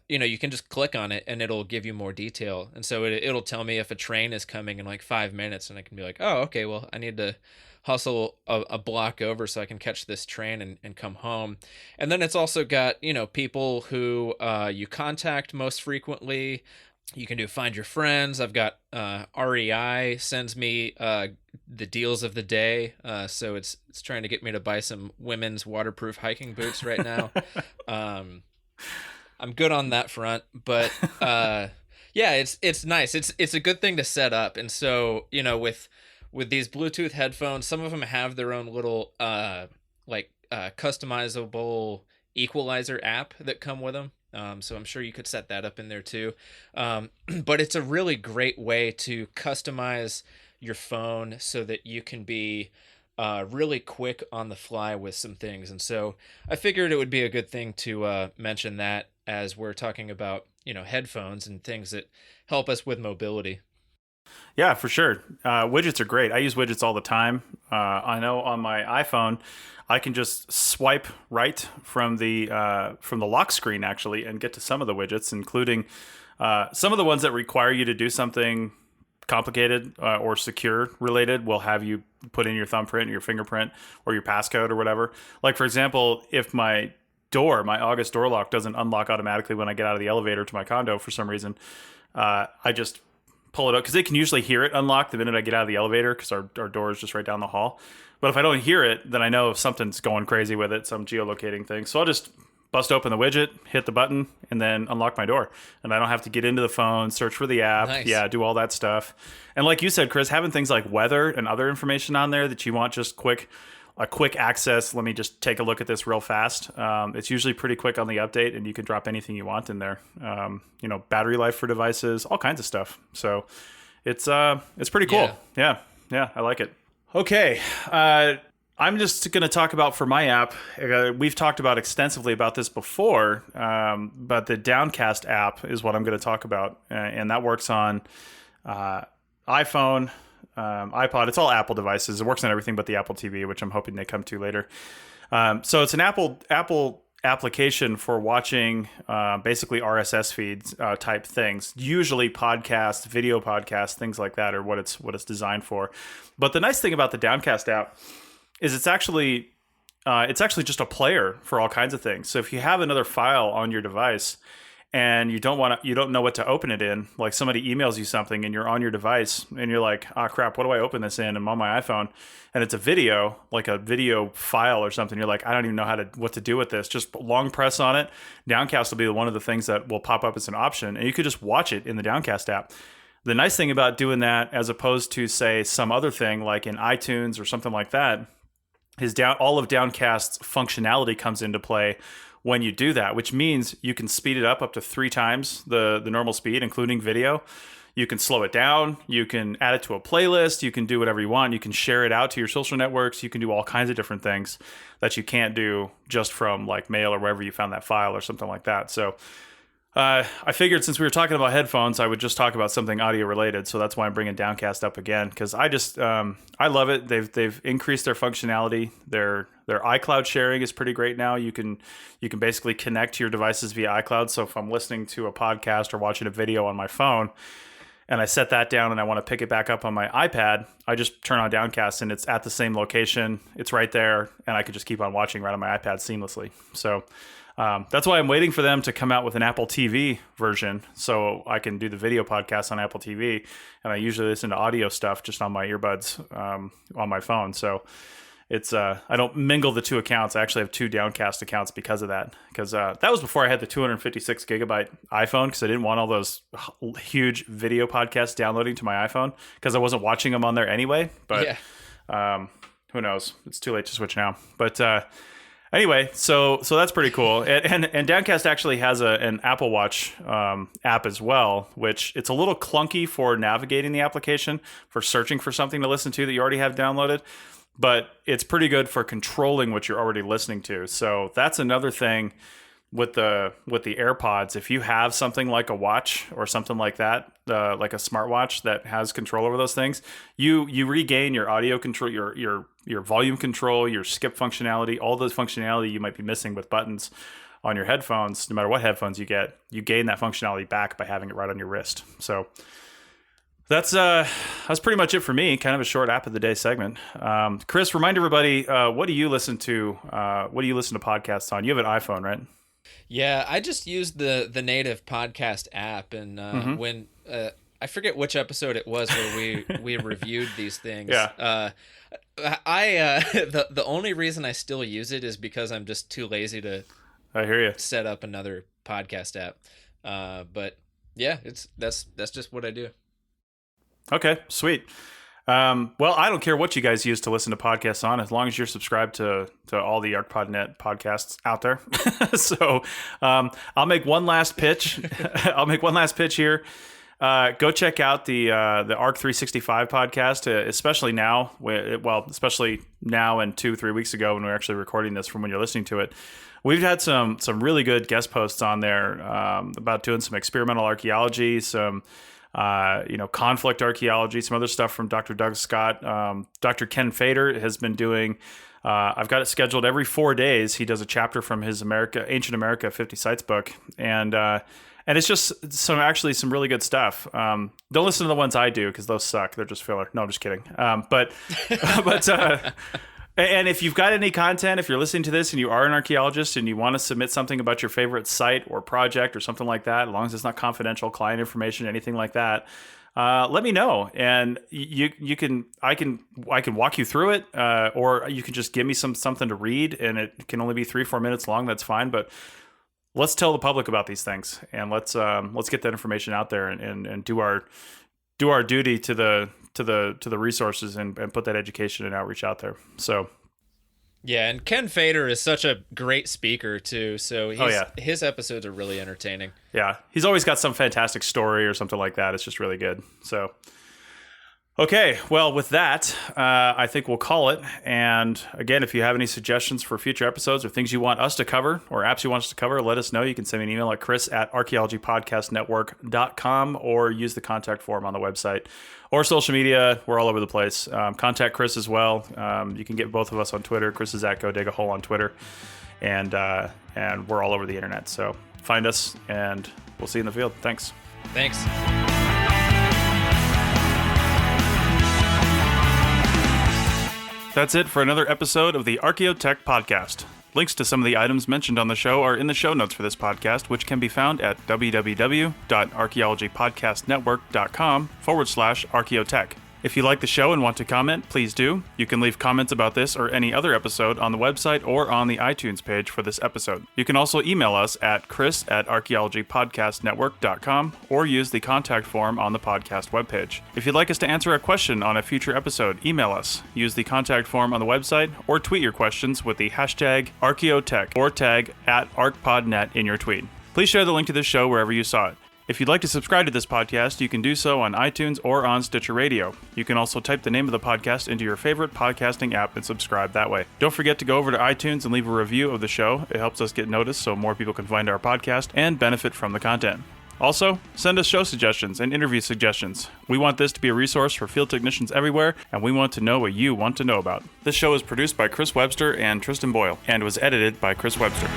you can just click on it and it'll give you more detail. And so it'll tell me if a train is coming in like 5 minutes, and I can be like, oh, okay, well, I need to hustle a block over so I can catch this train and come home. And then it's also got, people who you contact most frequently. You can do find your friends. I've got REI sends me the deals of the day. So it's trying to get me to buy some women's waterproof hiking boots right now. I'm good on that front, but Yeah, it's nice. It's a good thing to set up. And so, with these Bluetooth headphones, some of them have their own little customizable equalizer app that come with them. So I'm sure you could set that up in there too. But it's a really great way to customize your phone so that you can be really quick on the fly with some things. And so I figured it would be a good thing to mention that as we're talking about, headphones and things that help us with mobility. Yeah, for sure. Widgets are great. I use widgets all the time. I know on my iPhone, I can just swipe right from the lock screen actually, and get to some of the widgets, including some of the ones that require you to do something complicated or secure related. Will have you put in your thumbprint, or your fingerprint, or your passcode, or whatever. Like for example, if my August door lock doesn't unlock automatically when I get out of the elevator to my condo for some reason, I just pull it up because they can usually hear it unlock the minute I get out of the elevator because our door is just right down the hall. But if I don't hear it, then I know something's going crazy with it, some geolocating thing. So I'll just bust open the widget, hit the button, and then unlock my door. And I don't have to get into the phone, search for the app, Nice. do all that stuff. And like you said, Chris, having things like weather and other information on there that you want just a quick access. Let me just take a look at this real fast. It's usually pretty quick on the update, and you can drop anything you want in there. Battery life for devices, all kinds of stuff. So it's pretty cool. Yeah, I like it. Okay, I'm just going to talk about for my app. We've talked about extensively about this before, but the Downcast app is what I'm going to talk about, and that works on iPhone, iPod. It's all Apple devices. It works on everything but the Apple TV, which I'm hoping they come to later. So it's an Apple application for watching basically RSS feeds type things. Usually podcasts, video podcasts, things like that are what it's designed for. But the nice thing about the Downcast app is it's actually just a player for all kinds of things. So if you have another file on your device and you don't know what to open it in, like somebody emails you something and you're on your device and you're like, oh crap, what do I open this in? I'm on my iPhone and it's a video, like a video file or something. You're like, I don't even know what to do with this. Just long press on it. Downcast will be one of the things that will pop up as an option, and you could just watch it in the Downcast app. The nice thing about doing that, as opposed to say some other thing like in iTunes or something like that, is all of Downcast's functionality comes into play when you do that, which means you can speed it up to 3 times the normal speed, including video. You can slow it down. You can add it to a playlist. You can do whatever you want. You can share it out to your social networks. You can do all kinds of different things that you can't do just from like mail or wherever you found that file or something like that. So I figured since we were talking about headphones, I would just talk about something audio related. So that's why I'm bringing Downcast up again, because I just I love it. They've increased their functionality. Their iCloud sharing is pretty great now. You can basically connect to your devices via iCloud. So if I'm listening to a podcast or watching a video on my phone and I set that down and I want to pick it back up on my iPad, I just turn on Downcast and it's at the same location. It's right there, and I could just keep on watching right on my iPad seamlessly. So that's why I'm waiting for them to come out with an Apple TV version so I can do the video podcast on Apple TV. And I usually listen to audio stuff just on my earbuds on my phone. So it's I don't mingle the two accounts. I actually have 2 Downcast accounts because of that. Because that was before I had the 256 gigabyte iPhone, because I didn't want all those huge video podcasts downloading to my iPhone because I wasn't watching them on there anyway. But who knows? It's too late to switch now. But anyway, so that's pretty cool. And Downcast actually has an Apple Watch app as well, which it's a little clunky for navigating the application, for searching for something to listen to that you already have downloaded. But it's pretty good for controlling what you're already listening to. So that's another thing with the AirPods. If you have something like a watch or something like that, like a smartwatch that has control over those things, you regain your audio control, your volume control, your skip functionality, all those functionality you might be missing with buttons on your headphones. No matter what headphones you get, you gain that functionality back by having it right on your wrist. So that's pretty much it for me. Kind of a short app of the day segment. Chris, remind everybody, what do you listen to? What do you listen to podcasts on? You have an iPhone, right? Yeah, I just used the native podcast app, and when I forget which episode it was where we reviewed these things. Yeah. The only reason I still use it is because I'm just too lazy to I hear you. set up another podcast app. But Yeah, that's just what I do. Okay, sweet. Well, I don't care what you guys use to listen to podcasts on, as long as you're subscribed to all the ArcPodNet podcasts out there. So I'll make one last pitch. I'll make one last pitch here. Go check out the Arc 365 podcast, especially now. Especially now and 2-3 weeks ago when we're actually recording this from when you're listening to it. We've had some really good guest posts on there about doing some experimental archaeology, some conflict archaeology, some other stuff from Dr. Doug Scott. Dr. Ken Fader has been doing, I've got it scheduled every 4 days. He does a chapter from his Ancient America 50 Sites book. And it's just some really good stuff. Don't listen to the ones I do because those suck. They're just filler. No, I'm just kidding. And if you've got any content, if you're listening to this and you are an archaeologist and you want to submit something about your favorite site or project or something like that, as long as it's not confidential client information, anything like that, let me know. And I can walk you through it, or you can just give me something to read, and it can only be 3-4 minutes long. That's fine. But let's tell the public about these things, and let's get that information out there and do our duty to the resources and put that education and outreach out there. So yeah, and Ken Fader is such a great speaker too, so his episodes are really entertaining. Yeah, he's always got some fantastic story or something like that. It's just really good. So okay, well, with that, I think we'll call it. And again, if you have any suggestions for future episodes or things you want us to cover or apps you want us to cover, let us know. You can send me an email at chris@archaeologypodcastnetwork.com or use the contact form on the website or social media. We're all over the place. Contact Chris as well. You can get both of us on Twitter. Chris is at GoDigAHole on Twitter. And we're all over the internet. So find us, and we'll see you in the field. Thanks. Thanks. That's it for another episode of the Archaeotech Podcast. Links to some of the items mentioned on the show are in the show notes for this podcast, which can be found at www.archaeologypodcastnetwork.com/archaeotech. If you like the show and want to comment, please do. You can leave comments about this or any other episode on the website or on the iTunes page for this episode. You can also email us at chris@archaeologypodcastnetwork.com or use the contact form on the podcast webpage. If you'd like us to answer a question on a future episode, email us. Use the contact form on the website or tweet your questions with the hashtag Archaeotech or tag @ArcPodNet in your tweet. Please share the link to this show wherever you saw it. If you'd like to subscribe to this podcast, you can do so on iTunes or on Stitcher Radio. You can also type the name of the podcast into your favorite podcasting app and subscribe that way. Don't forget to go over to iTunes and leave a review of the show. It helps us get noticed so more people can find our podcast and benefit from the content. Also, send us show suggestions and interview suggestions. We want this to be a resource for field technicians everywhere, and we want to know what you want to know about. This show is produced by Chris Webster and Tristan Boyle, and was edited by Chris Webster.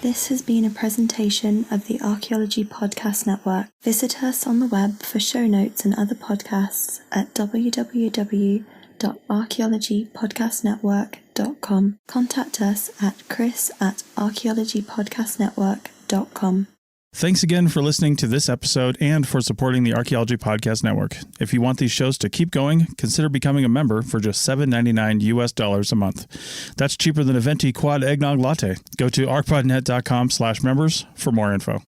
This has been a presentation of the Archaeology Podcast Network. Visit us on the web for show notes and other podcasts at www.archaeologypodcastnetwork.com. Contact us at chris@archaeologypodcastnetwork.com. Thanks again for listening to this episode and for supporting the Archaeology Podcast Network. If you want these shows to keep going, consider becoming a member for just $7.99 US a month. That's cheaper than a venti quad eggnog latte. Go to arcpodnet.com/members for more info.